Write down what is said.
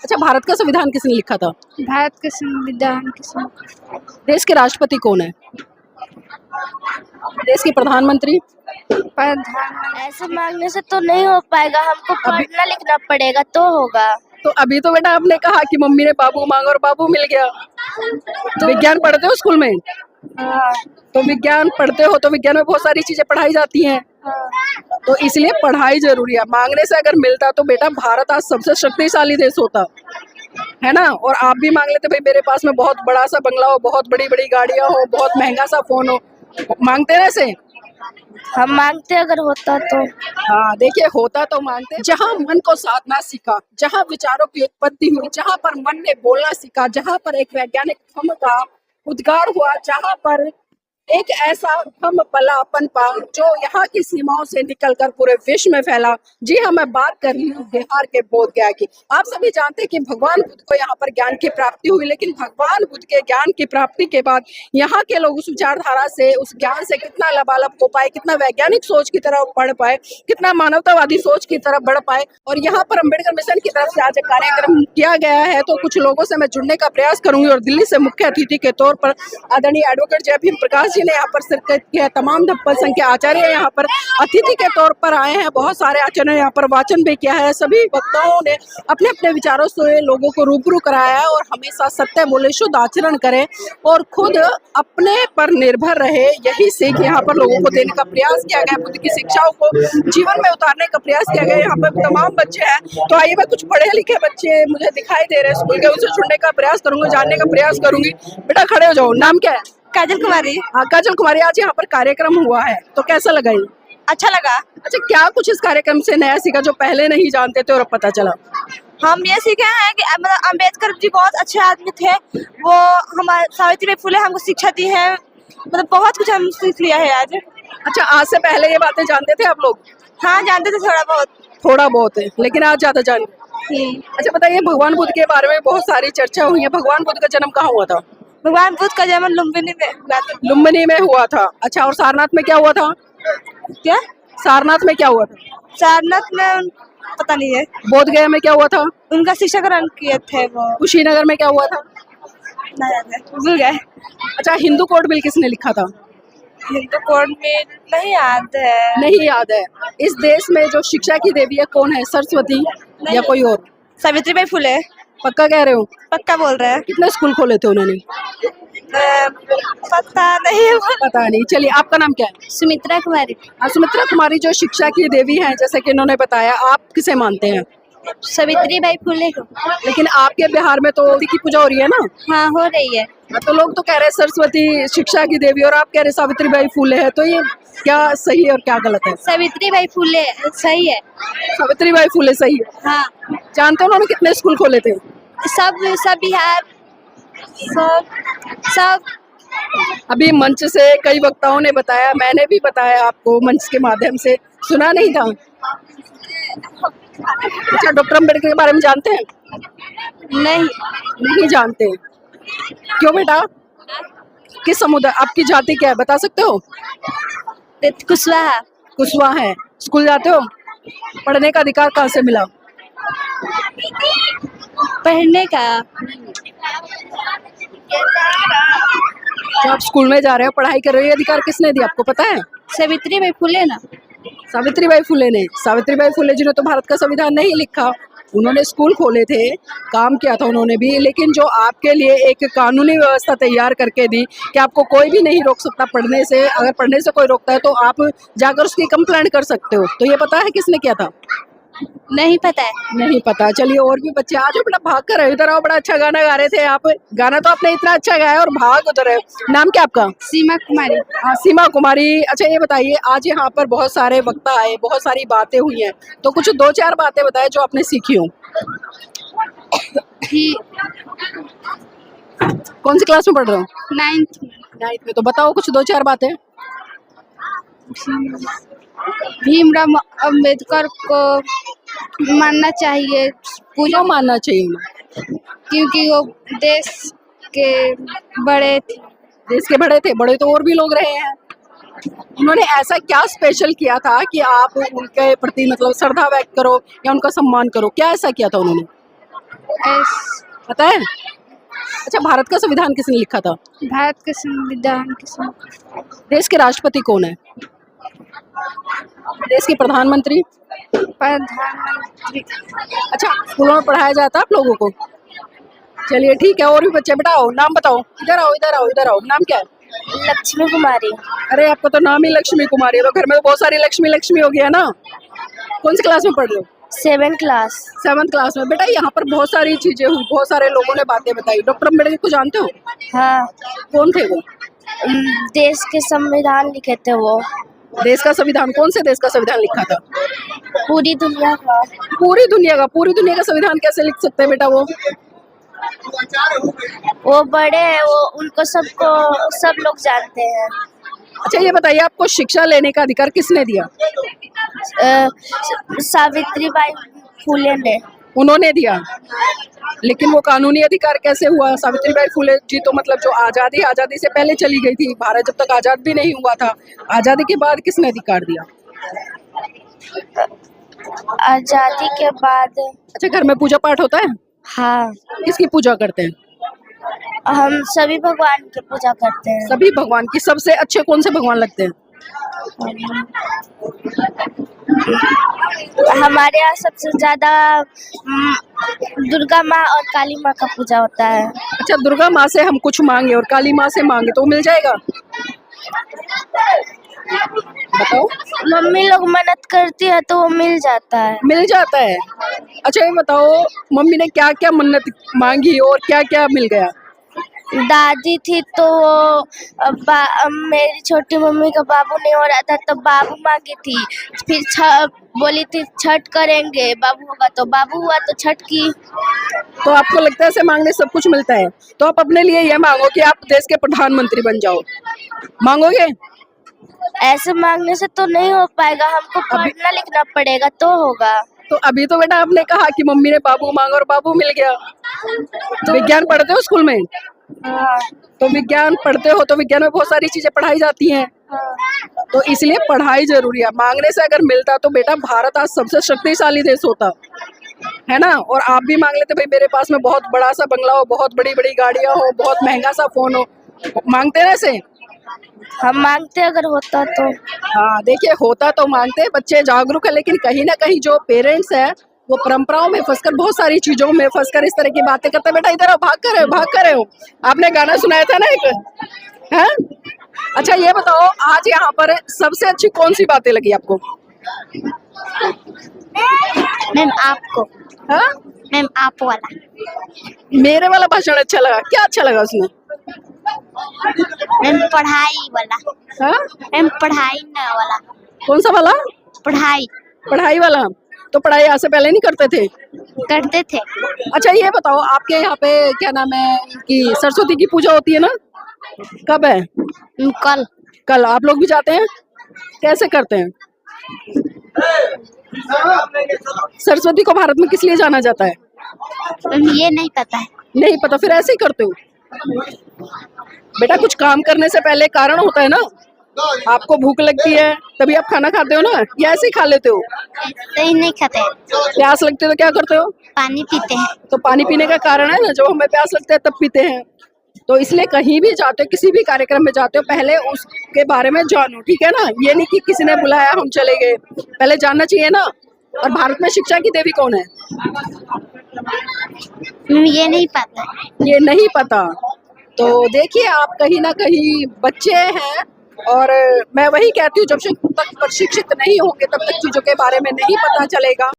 अच्छा, भारत का संविधान किसने लिखा था? भारत का संविधान किसने? देश के राष्ट्रपति कौन है? देश के प्रधानमंत्री? प्रधान ऐसे मांगने से तो नहीं हो पाएगा, हमको पढ़ना लिखना पड़ेगा तो होगा। तो अभी तो बेटा आपने कहा कि मम्मी ने बाबू मांगा और बाबू मिल गया। तो विज्ञान पढ़ते हो स्कूल में? तो विज्ञान पढ़ते हो तो विज्ञान में बहुत सारी चीजें पढ़ाई जाती हैं, तो इसलिए पढ़ाई जरूरी है। मांगने से अगर मिलता तो बेटा भारत आज सबसे शक्तिशाली देश होता है ना। और आप भी मांग लेते भाई मेरे पास में बहुत बड़ा सा बंगला हो, बहुत बड़ी बड़ी गाड़ियां हो, बहुत महंगा सा फोन हो। मांगते ना से? हम मांगते अगर होता तो। हाँ देखिए, होता तो मांगते। जहाँ मन को साधना सीखा, जहाँ विचारों की उत्पत्ति हुई, जहाँ पर मन ने बोलना सीखा, जहाँ पर एक वैज्ञानिक थम का उद्गार हुआ, जहाँ पर एक ऐसा हम पला पनपा जो यहाँ की सीमाओं से निकलकर पूरे विश्व में फैला। जी हाँ, मैं बात कर रही हूँ बिहार के बोध गया की। आप सभी जानते हैं कि भगवान बुद्ध को यहाँ पर ज्ञान की प्राप्ति हुई, लेकिन भगवान बुद्ध के ज्ञान की प्राप्ति के बाद यहाँ के लोग उस विचारधारा से, उस ज्ञान से कितना लबालब हो पाए, कितना वैज्ञानिक सोच की तरफ बढ़ पाए, कितना मानवतावादी सोच की तरफ बढ़ पाए। और यहाँ पर अम्बेडकर मिशन की तरफ से आज एक कार्यक्रम किया गया है, तो कुछ लोगों से मैं जुड़ने का प्रयास करूंगी। और दिल्ली से मुख्य अतिथि के तौर पर आदरणीय एडवोकेट जय भीम प्रकाश जी ने यहाँ पर शिरकत की है। तमाम धप्पल संघ के आचार्य यहाँ पर अतिथि के तौर पर आए हैं। बहुत सारे आचार्यों ने यहाँ पर वाचन भी किया है। सभी वक्ताओं ने अपने अपने विचारों से लोगों को रूबरू कराया है और हमेशा सत्य बोले, शुद्ध आचरण करें और खुद अपने पर निर्भर रहे। यही सीख यहाँ पर लोगों को देने का प्रयास किया गया। बुद्ध की शिक्षाओं को जीवन में उतारने का प्रयास किया गया। यहाँ पर तमाम बच्चे हैं, तो आइए मैं कुछ पढ़े लिखे बच्चे मुझे दिखाई दे रहे हैं स्कूल के, उनसे जुड़ने का प्रयास करूंगा, जानने का प्रयास करूंगी। बेटा खड़े हो जाओ, नाम क्या है? काजल कुमारी। हाँ काजल कुमारी, आज यहाँ पर कार्यक्रम हुआ है तो कैसा लगा ये? अच्छा लगा। अच्छा, क्या कुछ इस कार्यक्रम से नया सीखा जो पहले नहीं जानते थे और अब पता चला? हम ये सीखे हैं कि मतलब अम्बेडकर जी बहुत अच्छे आदमी थे। वो हमारे सावित्रीबाई फुले हमको शिक्षा दी है, मतलब बहुत कुछ हम सीख लिया है आज। अच्छा, आज से पहले ये बातें जानते थे आप लोग? हाँ जानते थे थोड़ा बहुत। थोड़ा बहुत है, लेकिन आज ज्यादा जान। अच्छा बताइए, भगवान बुद्ध के बारे में बहुत सारी चर्चा हुई है। भगवान बुद्ध का जन्म कहाँ हुआ था? भगवान बुद्ध का जन्म लुम्बिनी में हुआ था। लुम्बिनी में हुआ था। अच्छा, और सारनाथ में क्या हुआ था? क्या? सारनाथ में क्या हुआ था? सारनाथ में पता नहीं है। बोध गया में क्या हुआ था? उनका शिक्षा ग्रहण किए थे वो। कुशीनगर में क्या हुआ था? नहीं याद है, भूल गए। अच्छा, हिंदू कोड बिल किसने लिखा था? हिंदू कोड में नहीं याद है। नहीं याद है। इस देश में जो शिक्षा की देवी है कौन है? सरस्वती या कोई और? सावित्रीबाई फुले। पक्का कह रहे हो? पक्का बोल रहे हैं। कितने स्कूल खोले थे उन्होंने? पता नहीं। पता नहीं। चलिए, आपका नाम क्या है? सुमित्रा कुमारी। सुमित्रा कुमारी जो शिक्षा की देवी हैं, जैसे कि इन्होंने बताया, आप किसे मानते हैं? सावित्रीबाई फुले को। लेकिन आपके बिहार में तो की पूजा हो रही है ना? हाँ हो रही है। तो लोग तो कह रहे हैं सरस्वती शिक्षा की देवी और आप कह रहे सावित्रीबाई फुले है, तो ये क्या सही है और क्या गलत है? सावित्रीबाई फुले सही है। सावित्रीबाई फुले सही है। हाँ। जानते हो उन्होंने कितने स्कूल खोले थे? सब बिहार सब। अभी मंच से कई वक्ताओं ने बताया, मैंने भी बताया आपको मंच के माध्यम से, सुना नहीं था? अच्छा, डॉक्टर अम्बेडकर के बारे में जानते हैं? नहीं जानते। क्यों बेटा? किस समुदाय, आपकी जाति क्या है बता सकते हो? कुशवाहा। कुशवाहा है। स्कूल जाते हो? पढ़ने का अधिकार कहाँ से मिला? पढ़ने का जो आप स्कूल में जा रहे हो, पढ़ाई कर रहे हो, ये अधिकार किसने दिया आपको पता है? सावित्रीबाई फुले ना। सावित्रीबाई फुले ने। सावित्रीबाई फुले जी ने तो भारत का संविधान नहीं लिखा, उन्होंने स्कूल खोले थे, काम किया था उन्होंने भी, लेकिन जो आपके लिए एक कानूनी व्यवस्था तैयार करके दी कि आपको कोई भी नहीं रोक सकता पढ़ने से। अगर पढ़ने से कोई रोकता है तो आप जाकर उसकी कंप्लेंट कर सकते हो। तो ये पता है किसने किया था? नहीं पता है। नहीं पता। चलिए, और भी बच्चे आज बेटा भाग कर रहे, इधर आओ। बड़ा अच्छा गाना गा रहे थे आप, गाना तो आपने इतना अच्छा गाया और भाग उधर है। नाम क्या आपका? सीमा कुमारी। हाँ, सीमा कुमारी। अच्छा ये बताइए, आज यहाँ पर बहुत सारे वक्ता आए, बहुत सारी बातें हुई हैं, तो कुछ दो चार बातें बताएं जो आपने सीखी हो। कौन सी क्लास में पढ़ रहे हो? 9th में। तो बताओ कुछ दो चार बातें। भीमराव अम्बेडकर को मानना चाहिए। क्यों मानना चाहिए उन्हें? क्योंकि वो देश के बड़े थे। देश के बड़े थे? बड़े तो और भी लोग रहे हैं। उन्होंने ऐसा क्या स्पेशल किया था कि आप उनके प्रति मतलब श्रद्धा व्यक्त करो या उनका सम्मान करो? क्या ऐसा किया था उन्होंने? पता है? अच्छा, भारत का संविधान किसने लिखा था? भारत का संविधान किसने? देश के राष्ट्रपति कौन है? देश के प्रधानमंत्री? प्रधानमंत्री। अच्छा, स्कूलों में पढ़ाया जाता है आप लोगों को? चलिए ठीक है, और भी बच्चे, बेटा आओ, नाम बताओ, इधर आओ इधर आओ इधर आओ, नाम क्या है? लक्ष्मी कुमारी। अरे आपका तो नाम ही लक्ष्मी कुमारी है, तो घर में तो बहुत सारी लक्ष्मी लक्ष्मी हो गया ना। कौन सी क्लास में पढ़ रहे हो? 7th class. 7th क्लास में। बेटा यहाँ पर बहुत सारी चीजें हुई, बहुत सारे लोगों ने बातें बताई। डॉक्टर अम्बेडकर को जानते हो? हाँ, कौन थे वो? देश के संविधान लिखे थे वो। देश का संविधान, कौन से देश का संविधान लिखा था? पूरी दुनिया का। पूरी दुनिया का संविधान कैसे लिख सकते हैं बेटा वो? वो बड़े हैं, वो उनको सब लोग जानते हैं। अच्छा ये बताइए, आपको शिक्षा लेने का अधिकार किसने दिया? सावित्रीबाई फुले ने। उन्होंने दिया, लेकिन वो कानूनी अधिकार कैसे हुआ? सावित्रीबाई फुले जी तो मतलब जो आजादी से पहले चली गई थी, भारत जब तक आजाद भी नहीं हुआ था। आजादी के बाद किसने अधिकार दिया? आजादी के बाद। अच्छा, घर में पूजा पाठ होता है? हाँ, किसकी पूजा करते हैं? हम सभी भगवान की पूजा करते हैं। सभी भगवान की। सबसे अच्छे कौन से भगवान लगते हैं? हमारे यहाँ सबसे ज्यादा दुर्गा माँ और काली माँ का पूजा होता है। अच्छा, दुर्गा माँ से हम कुछ मांगे और काली माँ से मांगे तो मिल जाएगा? बताओ। मम्मी लोग मन्नत करती है तो वो मिल जाता है। मिल जाता है। अच्छा ये बताओ, मम्मी ने क्या क्या मन्नत मांगी और क्या क्या मिल गया? दादी थी तो वो मेरी छोटी मम्मी का बाबू नहीं हो रहा था तो बाबू मांगी थी। फिर बोली थी छठ करेंगे, बाबू होगा तो बाबू हुआ तो छठ की। तो आपको लगता है ऐसे मांगने सब कुछ मिलता है? तो आप अपने लिए ये मांगो कि आप देश के प्रधानमंत्री बन जाओ, मांगोगे? ऐसे मांगने से तो नहीं हो पाएगा, हमको पढ़ना लिखना पड़ेगा तो होगा। तो अभी तो बेटा आपने कहा कि मम्मी ने बाबू मांगा और बाबू मिल गया। तो विज्ञान पढ़ते हो स्कूल में? हाँ। तो विज्ञान पढ़ते हो तो विज्ञान में बहुत सारी चीजें पढ़ाई जाती हैं। हाँ। तो इसलिए पढ़ाई जरूरी है। मांगने से अगर मिलता तो बेटा भारत आज सबसे शक्तिशाली देश होता है ना। और आप भी मांग लेते भाई मेरे पास में बहुत बड़ा सा बंगला हो, बहुत बड़ी बड़ी गाड़ियां हो, बहुत महंगा सा फोन हो। मांगते हैं ऐसे? हम मांगते अगर होता तो। हाँ देखिए, होता तो मांगते। बच्चे जागरूक है, लेकिन कहीं ना कहीं जो पेरेंट्स है वो परंपराओं में फंसकर, बहुत सारी चीजों में फंसकर इस तरह की बातें करते हैं। बेटा इधर आओ, भाग कर रहे हो। आपने गाना सुनाया था ना एक, है? अच्छा ये बताओ, आज यहाँ पर सबसे अच्छी कौन सी बातें लगी आपको? मैम आपको। हाँ मैम आप वाला। मेरे वाला भाषण अच्छा लगा। क्या अच्छा लगा उसमें? मैम पढ़ाई वाला। हाँ मैम पढ़ाई ना वाला। कौन सा वाला? पढ़ाई वाला। तो पढ़ाई आज से पहले नहीं करते थे? करते थे। अच्छा ये बताओ, आपके यहाँ पे क्या नाम है कि सरस्वती की पूजा होती है ना? कब है? कल। आप लोग भी जाते हैं? कैसे करते हैं? सरस्वती को भारत में किस लिए जाना जाता है? ये नहीं पता है। नहीं पता, फिर ऐसे ही करते हो? बेटा कुछ काम करने से पहले कारण होता है ना। आपको भूख लगती है तभी आप खाना खाते हो ना, या ऐसे ही खा लेते हो? सही नहीं खाते। प्यास लगती है तो क्या करते हो? पानी पीते हैं। तो पानी पीने का कारण है ना, जब हमें प्यास लगता है तब पीते हैं। तो इसलिए कहीं भी जाते हो, किसी भी कार्यक्रम में जाते हो, पहले उसके बारे में जानो, ठीक है ना। ये नहीं कि किसी ने बुलाया हम चले गए, पहले जानना चाहिए ना। और भारत में शिक्षा की देवी कौन है? ये नहीं पता। ये नहीं पता। तो देखिए, आप कहीं ना कहीं बच्चे हैं, और मैं वही कहती हूँ, जब तक प्रशिक्षित नहीं होंगे तब तक चीजों के बारे में नहीं पता चलेगा।